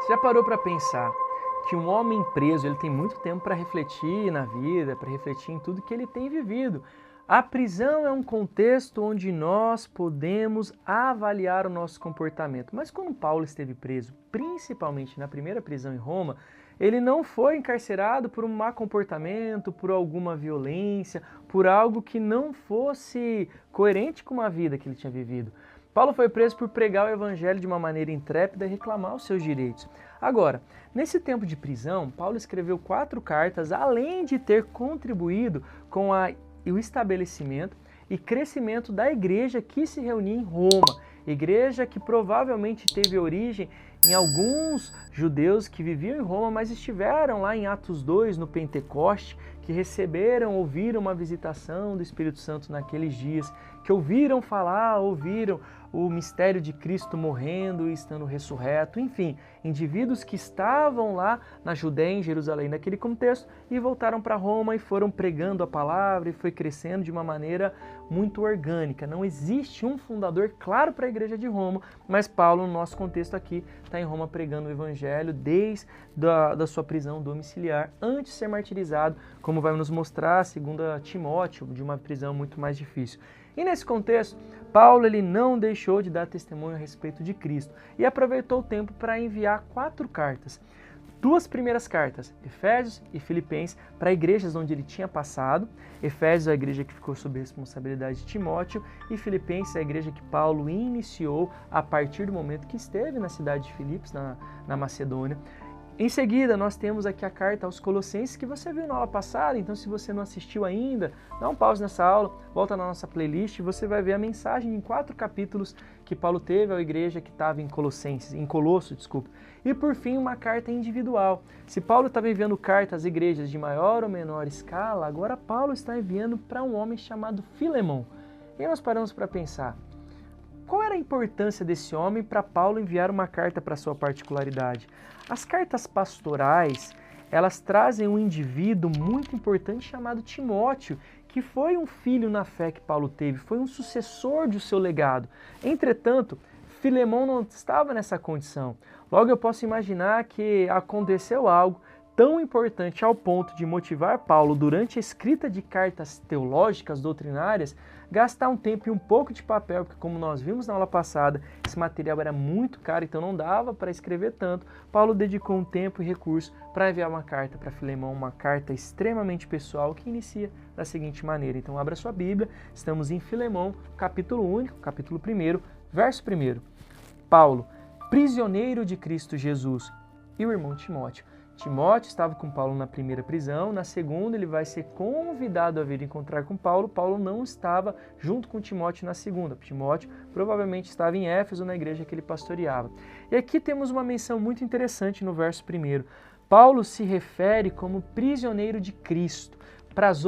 Você já parou para pensar que um homem preso ele tem muito tempo para refletir na vida, para refletir em tudo que ele tem vivido? A prisão é um contexto onde nós podemos avaliar o nosso comportamento. Mas quando Paulo esteve preso, principalmente na primeira prisão em Roma, ele não foi encarcerado por um mau comportamento, por alguma violência, por algo que não fosse coerente com a vida que ele tinha vivido. Paulo foi preso por pregar o evangelho de uma maneira intrépida e reclamar os seus direitos. Agora, nesse tempo de prisão, Paulo escreveu 4 cartas, além de ter contribuído com o estabelecimento e crescimento da igreja que se reunia em Roma. Igreja que provavelmente teve origem em alguns judeus que viviam em Roma, mas estiveram lá em Atos 2, no Pentecoste, que receberam, ouviram uma visitação do Espírito Santo naqueles dias, que ouviram falar, ouviram o mistério de Cristo morrendo e estando ressurreto, enfim, indivíduos que estavam lá na Judéia, em Jerusalém, naquele contexto, e voltaram para Roma e foram pregando a palavra e foi crescendo de uma maneira muito orgânica. Não existe um fundador claro para a igreja de Roma, mas Paulo, no nosso contexto aqui, está em Roma pregando o evangelho desde da sua prisão domiciliar, antes de ser martirizado, como vai nos mostrar, segundo Timóteo, de uma prisão muito mais difícil. E nesse contexto, Paulo ele não deixou de dar testemunho a respeito de Cristo e aproveitou o tempo para enviar 4 cartas. 2 primeiras cartas, Efésios e Filipenses, para igrejas onde ele tinha passado. Efésios é a igreja que ficou sob a responsabilidade de Timóteo e Filipenses é a igreja que Paulo iniciou a partir do momento que esteve na cidade de Filipos, na Macedônia. Em seguida, nós temos aqui a carta aos Colossenses que você viu na aula passada, então se você não assistiu ainda, dá um pause nessa aula, volta na nossa playlist e você vai ver a mensagem em 4 capítulos que Paulo teve à igreja que estava em Colosso. E por fim, uma carta individual. Se Paulo estava enviando cartas às igrejas de maior ou menor escala, agora Paulo está enviando para um homem chamado Filemão. E aí nós paramos para pensar, qual era a importância desse homem para Paulo enviar uma carta para sua particularidade? As cartas pastorais, elas trazem um indivíduo muito importante chamado Timóteo, que foi um filho na fé que Paulo teve, foi um sucessor do seu legado. Entretanto, Filemão não estava nessa condição. Logo eu posso imaginar que aconteceu algo tão importante ao ponto de motivar Paulo, durante a escrita de cartas teológicas, doutrinárias, gastar um tempo e um pouco de papel, porque como nós vimos na aula passada, esse material era muito caro, então não dava para escrever tanto. Paulo dedicou um tempo e recurso para enviar uma carta para Filemão, uma carta extremamente pessoal que inicia da seguinte maneira. Então abra sua Bíblia, estamos em Filemão, capítulo único, capítulo 1, verso 1. Paulo, prisioneiro de Cristo Jesus, e o irmão Timóteo. Timóteo estava com Paulo na primeira prisão, na segunda ele vai ser convidado a vir encontrar com Paulo. Paulo não estava junto com Timóteo na segunda. Timóteo provavelmente estava em Éfeso, na igreja que ele pastoreava. E aqui temos uma menção muito interessante no verso 1. Paulo se refere como prisioneiro de Cristo. Nas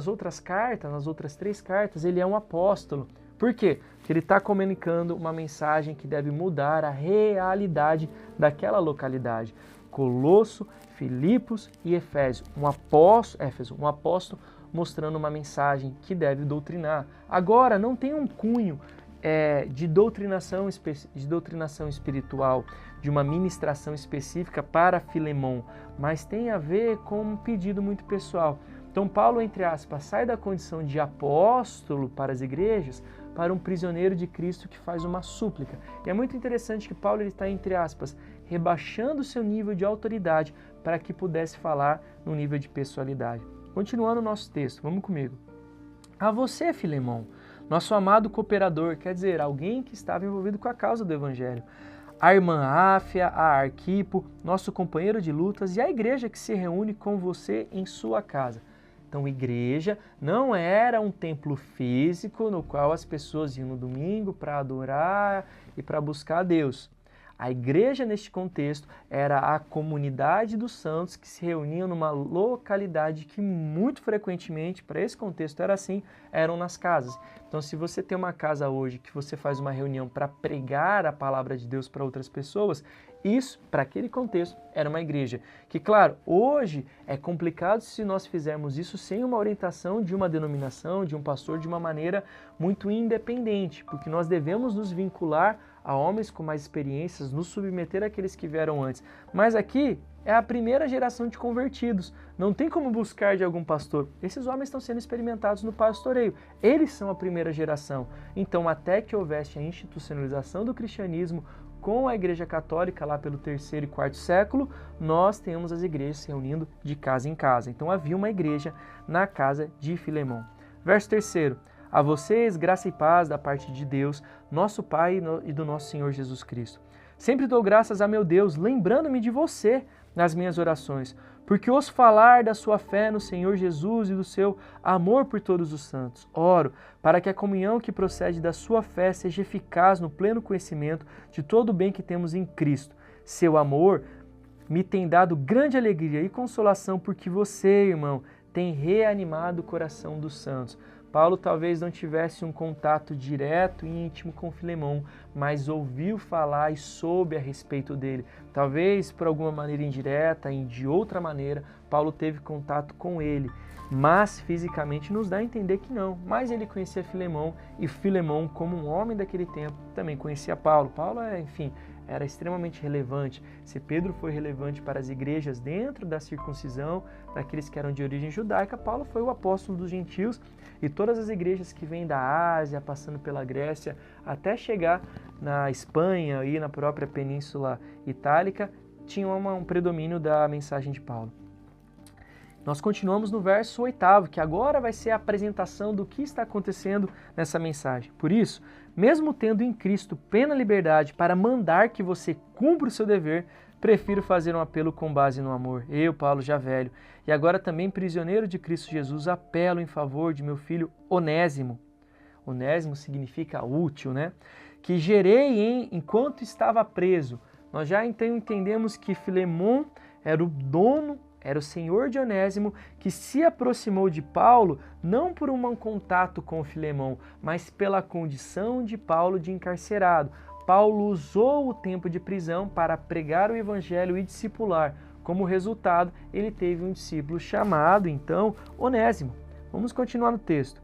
outras cartas, nas outras 3 cartas, ele é um apóstolo. Por quê? Porque ele está comunicando uma mensagem que deve mudar a realidade daquela localidade. Colosso, Filipos e Éfeso, um apóstolo mostrando uma mensagem que deve doutrinar. Agora, não tem um cunho de doutrinação espiritual, de uma ministração específica para Filemão, mas tem a ver com um pedido muito pessoal. Então, Paulo, entre aspas, sai da condição de apóstolo para as igrejas para um prisioneiro de Cristo que faz uma súplica. E é muito interessante que Paulo está, entre aspas, rebaixando o seu nível de autoridade para que pudesse falar no nível de pessoalidade. Continuando o nosso texto, vamos comigo. A você, Filemão, nosso amado cooperador, quer dizer, alguém que estava envolvido com a causa do Evangelho, a irmã Áfia, a Arquipo, nosso companheiro de lutas e a igreja que se reúne com você em sua casa. Então, igreja não era um templo físico no qual as pessoas iam no domingo para adorar e para buscar a Deus. A igreja, neste contexto, era a comunidade dos santos que se reuniam numa localidade que muito frequentemente, para esse contexto era assim, eram nas casas. Então, se você tem uma casa hoje que você faz uma reunião para pregar a palavra de Deus para outras pessoas, isso, para aquele contexto, era uma igreja. Que, claro, hoje é complicado se nós fizermos isso sem uma orientação de uma denominação, de um pastor, de uma maneira muito independente, porque nós devemos nos vincular a homens com mais experiências, nos submeter àqueles que vieram antes. Mas aqui é a primeira geração de convertidos. Não tem como buscar de algum pastor. Esses homens estão sendo experimentados no pastoreio. Eles são a primeira geração. Então, até que houvesse a institucionalização do cristianismo com a Igreja Católica lá pelo 3º e 4º século, nós temos as igrejas se reunindo de casa em casa. Então, havia uma igreja na casa de Filemão. Verso 3º. A vocês, graça e paz da parte de Deus, nosso Pai e do nosso Senhor Jesus Cristo. Sempre dou graças a meu Deus, lembrando-me de você nas minhas orações, porque ouço falar da sua fé no Senhor Jesus e do seu amor por todos os santos. Oro para que a comunhão que procede da sua fé seja eficaz no pleno conhecimento de todo o bem que temos em Cristo. Seu amor me tem dado grande alegria e consolação, porque você, irmão, tem reanimado o coração dos santos. Paulo talvez não tivesse um contato direto e íntimo com Filemão, mas ouviu falar e soube a respeito dele. Talvez por alguma maneira indireta e de outra maneira, Paulo teve contato com ele, mas fisicamente nos dá a entender que não. Mas ele conhecia Filemão e Filemão, como um homem daquele tempo, também conhecia Paulo. Paulo, enfim, era extremamente relevante. Se Pedro foi relevante para as igrejas dentro da circuncisão, daqueles que eram de origem judaica, Paulo foi o apóstolo dos gentios, e todas as igrejas que vêm da Ásia, passando pela Grécia, até chegar na Espanha e na própria Península Itálica, tinham um predomínio da mensagem de Paulo. Nós continuamos no verso 8º, que agora vai ser a apresentação do que está acontecendo nessa mensagem. Por isso, mesmo tendo em Cristo plena liberdade para mandar que você cumpra o seu dever, prefiro fazer um apelo com base no amor. Eu, Paulo, já velho, e agora também prisioneiro de Cristo Jesus, apelo em favor de meu filho Onésimo. Onésimo significa útil, né? Que gerei enquanto estava preso. Nós já então entendemos que Filemão era o dono, era o senhor de Onésimo, que se aproximou de Paulo não por um contato com Filemão, mas pela condição de Paulo de encarcerado. Paulo usou o tempo de prisão para pregar o evangelho e discipular. Como resultado, ele teve um discípulo chamado, então, Onésimo. Vamos continuar no texto.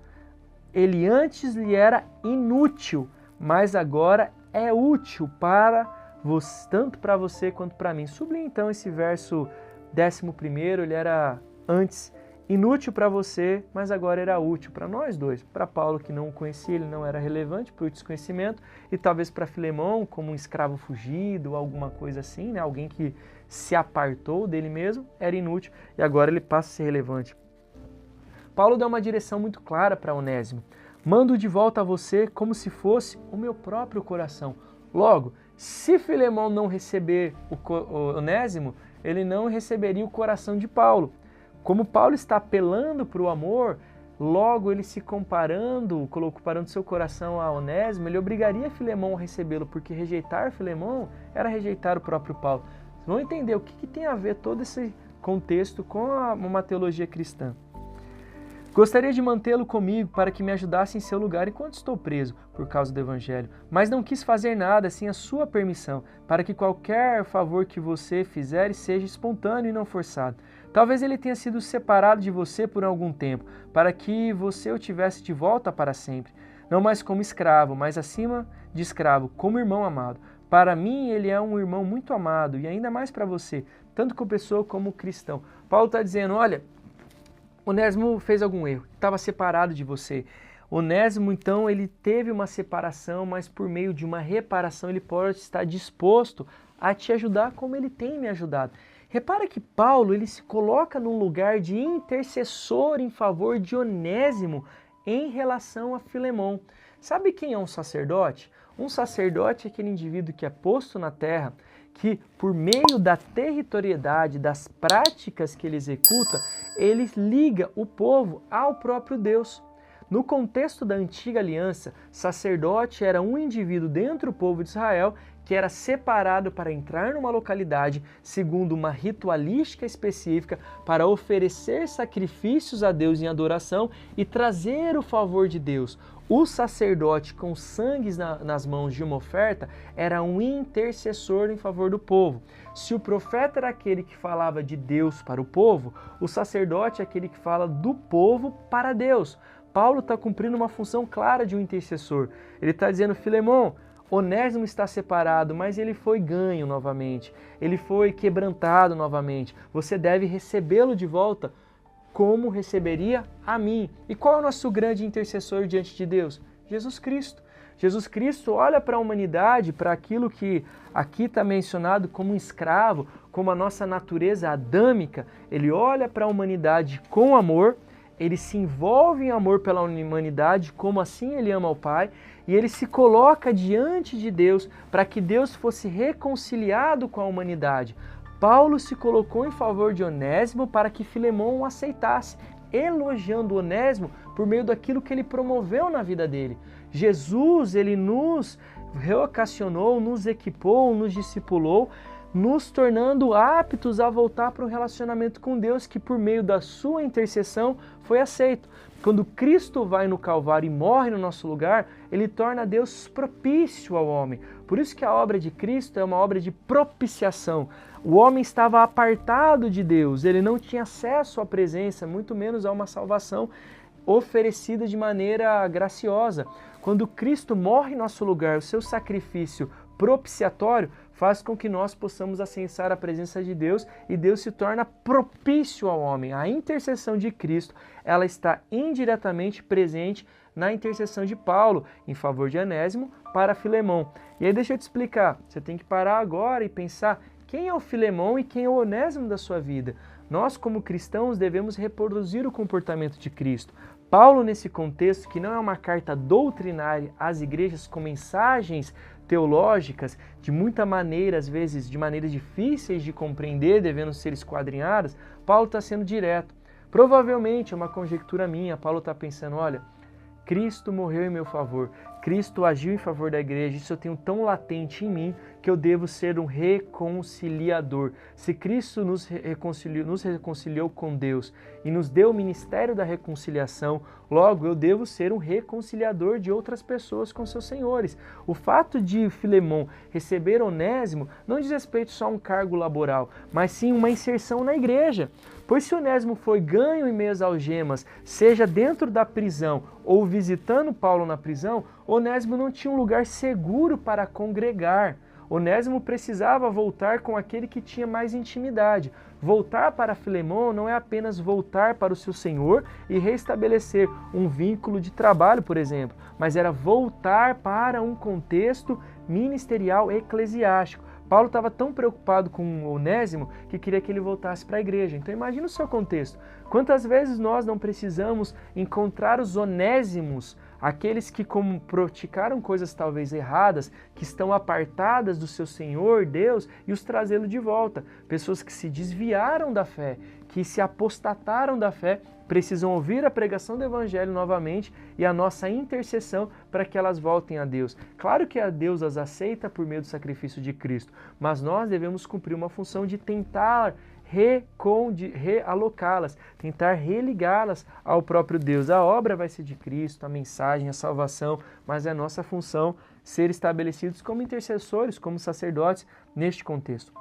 Ele antes lhe era inútil, mas agora é útil para você, tanto para você quanto para mim. Sublinhe então esse verso 11º, ele era antes inútil para você, mas agora era útil para nós dois. Para Paulo, que não o conhecia, ele não era relevante por desconhecimento, e talvez para Filemão, como um escravo fugido, alguma coisa assim, né? Alguém que se apartou dele mesmo, era inútil, e agora ele passa a ser relevante. Paulo dá uma direção muito clara para Onésimo. Mando de volta a você como se fosse o meu próprio coração. Logo, se Filemão não receber o Onésimo, ele não receberia o coração de Paulo. Como Paulo está apelando para o amor, logo ele se comparando seu coração a Onésimo, ele obrigaria Filemão a recebê-lo, porque rejeitar Filemão era rejeitar o próprio Paulo. Vocês vão entender o que tem a ver todo esse contexto com uma teologia cristã. Gostaria de mantê-lo comigo para que me ajudasse em seu lugar enquanto estou preso por causa do Evangelho, mas não quis fazer nada sem a sua permissão, para que qualquer favor que você fizer seja espontâneo e não forçado. Talvez ele tenha sido separado de você por algum tempo, para que você o tivesse de volta para sempre, não mais como escravo, mas acima de escravo, como irmão amado. Para mim ele é um irmão muito amado, e ainda mais para você, tanto como pessoa como cristão. Paulo está dizendo, olha, Onésimo fez algum erro, estava separado de você. Onésimo, então, ele teve uma separação, mas por meio de uma reparação ele pode estar disposto a te ajudar como ele tem me ajudado. Repara que Paulo, ele se coloca num lugar de intercessor em favor de Onésimo em relação a Filemão. Sabe quem é um sacerdote? Um sacerdote é aquele indivíduo que é posto na terra, que por meio da territorialidade, das práticas que ele executa, ele liga o povo ao próprio Deus. No contexto da antiga aliança, sacerdote era um indivíduo dentro do povo de Israel que era separado para entrar numa localidade segundo uma ritualística específica para oferecer sacrifícios a Deus em adoração e trazer o favor de Deus. O sacerdote com sangue nas mãos de uma oferta era um intercessor em favor do povo. Se o profeta era aquele que falava de Deus para o povo, o sacerdote é aquele que fala do povo para Deus. Paulo está cumprindo uma função clara de um intercessor. Ele está dizendo, Filemão, Onésimo está separado, mas ele foi ganho novamente, ele foi quebrantado novamente. Você deve recebê-lo de volta como receberia a mim. E qual é o nosso grande intercessor diante de Deus? Jesus Cristo. Jesus Cristo olha para a humanidade, para aquilo que aqui está mencionado como um escravo, como a nossa natureza adâmica. Ele olha para a humanidade com amor, ele se envolve em amor pela humanidade, como assim ele ama o Pai, e ele se coloca diante de Deus para que Deus fosse reconciliado com a humanidade. Paulo se colocou em favor de Onésimo para que Filemão o aceitasse, elogiando Onésimo por meio daquilo que ele promoveu na vida dele. Jesus, ele nos reocasionou, nos equipou, nos discipulou, nos tornando aptos a voltar para o relacionamento com Deus, que por meio da sua intercessão foi aceito. Quando Cristo vai no Calvário e morre no nosso lugar, ele torna Deus propício ao homem. Por isso que a obra de Cristo é uma obra de propiciação. O homem estava apartado de Deus, ele não tinha acesso à presença, muito menos a uma salvação oferecida de maneira graciosa. Quando Cristo morre em nosso lugar, o seu sacrifício propiciatório faz com que nós possamos acessar a presença de Deus e Deus se torna propício ao homem. A intercessão de Cristo, ela está indiretamente presente na intercessão de Paulo em favor de Onésimo para Filemão. E aí deixa eu te explicar, você tem que parar agora e pensar quem é o Filemão e quem é o Onésimo da sua vida. Nós, como cristãos, devemos reproduzir o comportamento de Cristo. Paulo, nesse contexto, que não é uma carta doutrinária às igrejas com mensagens teológicas, de muita maneira, às vezes de maneiras difíceis de compreender, devendo ser esquadrinhadas, Paulo está sendo direto. Provavelmente, é uma conjectura minha, Paulo está pensando, olha, Cristo morreu em meu favor, Cristo agiu em favor da igreja, isso eu tenho tão latente em mim que eu devo ser um reconciliador. Se Cristo nos reconciliou com Deus e nos deu o ministério da reconciliação, logo eu devo ser um reconciliador de outras pessoas com seus senhores. O fato de Filemão receber Onésimo não diz respeito só a um cargo laboral, mas sim uma inserção na igreja. Pois se Onésimo foi ganho em meio às algemas, seja dentro da prisão ou visitando Paulo na prisão, Onésimo não tinha um lugar seguro para congregar. Onésimo precisava voltar com aquele que tinha mais intimidade. Voltar para Filemão não é apenas voltar para o seu senhor e restabelecer um vínculo de trabalho, por exemplo, mas era voltar para um contexto ministerial eclesiástico. Paulo estava tão preocupado com Onésimo que queria que ele voltasse para a igreja. Então imagina o seu contexto. Quantas vezes nós não precisamos encontrar os onésimos, aqueles que como praticaram coisas talvez erradas, que estão apartadas do seu Senhor, Deus, e os trazê-lo de volta. Pessoas que se desviaram da fé, que se apostataram da fé, precisam ouvir a pregação do Evangelho novamente e a nossa intercessão para que elas voltem a Deus. Claro que a Deus as aceita por meio do sacrifício de Cristo, mas nós devemos cumprir uma função de tentar realocá-las, tentar religá-las ao próprio Deus. A obra vai ser de Cristo, a mensagem, a salvação, mas é nossa função ser estabelecidos como intercessores, como sacerdotes neste contexto.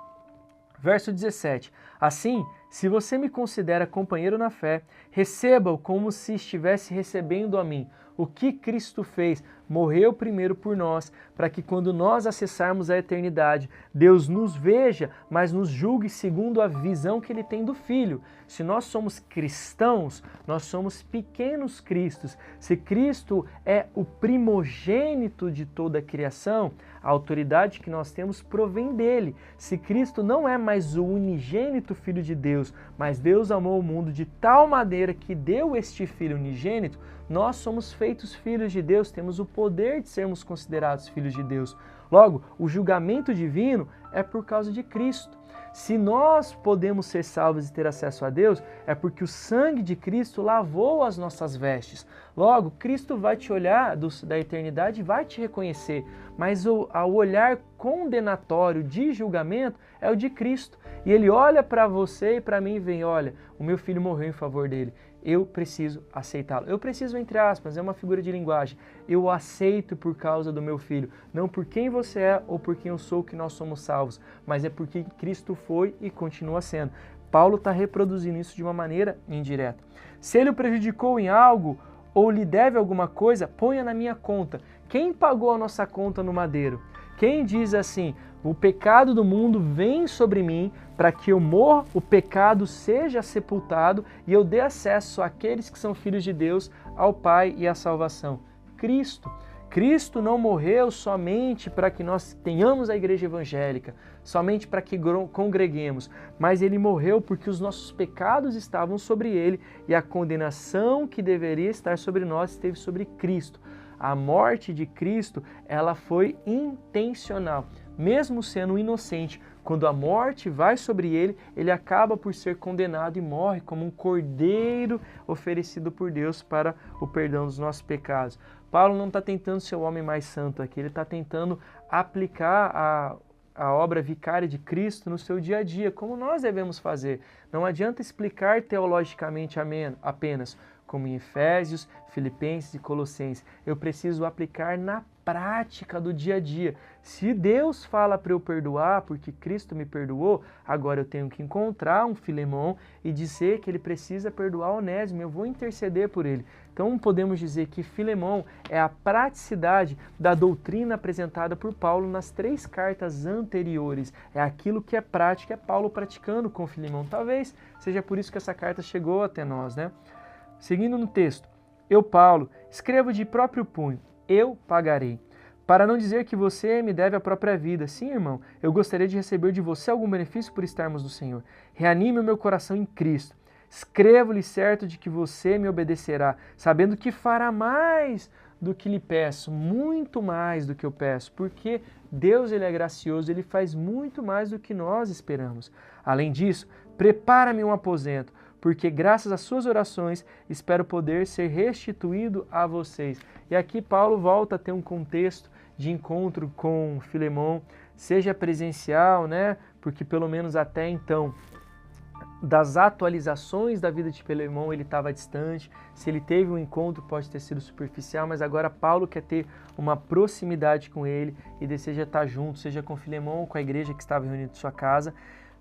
Verso 17. Assim, se você me considera companheiro na fé, receba-o como se estivesse recebendo a mim. O que Cristo fez? Morreu primeiro por nós, para que quando nós acessarmos a eternidade, Deus nos veja, mas nos julgue segundo a visão que Ele tem do Filho. Se nós somos cristãos, nós somos pequenos cristos. Se Cristo é o primogênito de toda a criação, a autoridade que nós temos provém dele. Se Cristo não é mais o unigênito Filho de Deus, mas Deus amou o mundo de tal maneira que deu este Filho unigênito, nós somos feitos filhos de Deus, temos o poder de sermos considerados filhos de Deus. Logo, o julgamento divino é por causa de Cristo. Se nós podemos ser salvos e ter acesso a Deus, é porque o sangue de Cristo lavou as nossas vestes. Logo, Cristo vai te olhar da eternidade e vai te reconhecer, mas o olhar condenatório de julgamento é o de Cristo. E Ele olha para você e para mim e vem, olha, o meu filho morreu em favor dele. Eu preciso aceitá-lo. Eu preciso, entre aspas, é uma figura de linguagem. Eu o aceito por causa do meu filho. Não por quem você é ou por quem eu sou que nós somos salvos, mas é porque Cristo foi e continua sendo. Paulo está reproduzindo isso de uma maneira indireta. Se ele o prejudicou em algo ou lhe deve alguma coisa, ponha na minha conta. Quem pagou a nossa conta no madeiro? Quem diz assim, o pecado do mundo vem sobre mim para que eu morra, o pecado seja sepultado e eu dê acesso àqueles que são filhos de Deus, ao Pai e à salvação? Cristo. Cristo não morreu somente para que nós tenhamos a igreja evangélica, somente para que congreguemos, mas ele morreu porque os nossos pecados estavam sobre ele e a condenação que deveria estar sobre nós esteve sobre Cristo. A morte de Cristo, ela foi intencional. Mesmo sendo inocente, quando a morte vai sobre ele, ele acaba por ser condenado e morre como um cordeiro oferecido por Deus para o perdão dos nossos pecados. Paulo não está tentando ser o homem mais santo aqui, ele está tentando aplicar a obra vicária de Cristo no seu dia a dia, como nós devemos fazer. Não adianta explicar teologicamente apenas, como em Efésios, Filipenses e Colossenses. Eu preciso aplicar na prática do dia a dia. Se Deus fala para eu perdoar porque Cristo me perdoou, agora eu tenho que encontrar um Filemão e dizer que ele precisa perdoar Onésimo, eu vou interceder por ele. Então podemos dizer que Filemão é a praticidade da doutrina apresentada por Paulo nas 3 cartas anteriores. É aquilo que é prático, é Paulo praticando com Filemão. Talvez seja por isso que essa carta chegou até nós, né? Seguindo no texto, eu, Paulo, escrevo de próprio punho, eu pagarei. Para não dizer que você me deve a própria vida. Sim, irmão, eu gostaria de receber de você algum benefício por estarmos no Senhor. Reanime o meu coração em Cristo. Escrevo-lhe certo de que você me obedecerá, sabendo que fará mais do que lhe peço, muito mais do que eu peço, porque Deus ele é gracioso, ele faz muito mais do que nós esperamos. Além disso, prepara-me um aposento, porque graças às suas orações espero poder ser restituído a vocês. E aqui Paulo volta a ter um contexto de encontro com Filemão, seja presencial, né? Porque pelo menos até então, das atualizações da vida de Filemão ele estava distante. Se ele teve um encontro pode ter sido superficial, mas agora Paulo quer ter uma proximidade com ele e deseja estar junto, seja com Filemão ou com a igreja que estava reunida em sua casa.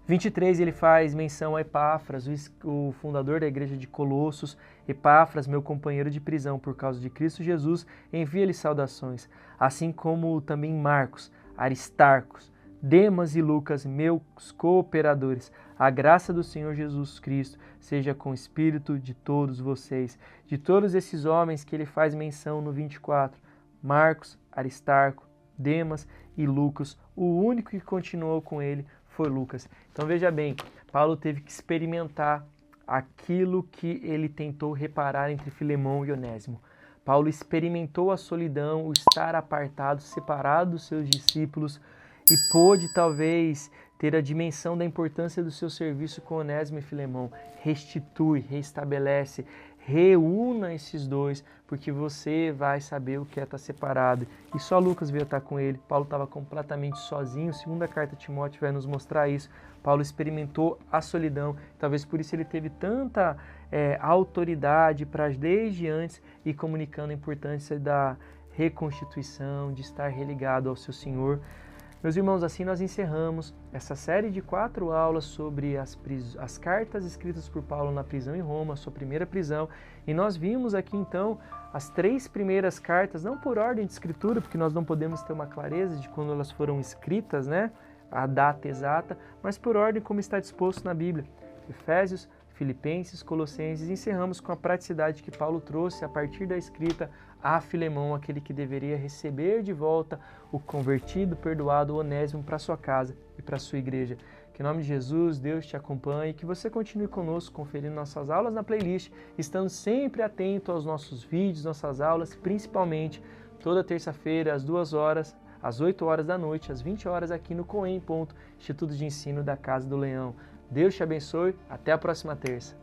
23 ele faz menção a Epáfras, o fundador da igreja de Colossos. Epáfras, meu companheiro de prisão por causa de Cristo Jesus, envia-lhe saudações, assim como também Marcos, Aristarcos, Demas e Lucas, meus cooperadores. A graça do Senhor Jesus Cristo seja com o espírito de todos vocês. De todos esses homens que ele faz menção no 24, Marcos, Aristarco, Demas e Lucas, o único que continuou com ele foi Lucas. Então veja bem, Paulo teve que experimentar aquilo que ele tentou reparar entre Filemão e Onésimo. Paulo experimentou a solidão, o estar apartado, separado dos seus discípulos e pôde talvez ter a dimensão da importância do seu serviço com Onésimo e Filemão. Restitui, restabelece, reúna esses dois, porque você vai saber o que é estar separado. E só Lucas veio estar com ele. Paulo estava completamente sozinho. Segunda carta a Timóteo vai nos mostrar isso. Paulo experimentou a solidão. Talvez por isso ele teve tanta autoridade para desde antes ir comunicando a importância da reconstituição, de estar religado ao seu Senhor. Meus irmãos, assim nós encerramos essa série de 4 aulas sobre as cartas escritas por Paulo na prisão em Roma, sua primeira prisão. E nós vimos aqui então as 3 primeiras cartas, não por ordem de escritura, porque nós não podemos ter uma clareza de quando elas foram escritas, né? A data exata, mas por ordem como está disposto na Bíblia. Efésios, Filipenses, Colossenses. Encerramos com a praticidade que Paulo trouxe a partir da escrita a Filemão, aquele que deveria receber de volta o convertido, perdoado Onésimo para sua casa e para sua igreja. Que em nome de Jesus, Deus te acompanhe e que você continue conosco, conferindo nossas aulas na playlist, estando sempre atento aos nossos vídeos, nossas aulas, principalmente toda terça-feira às 2 horas, às 8 horas da noite, às 20 horas aqui no COEM, Instituto de Ensino da Casa do Leão. Deus te abençoe, até a próxima terça.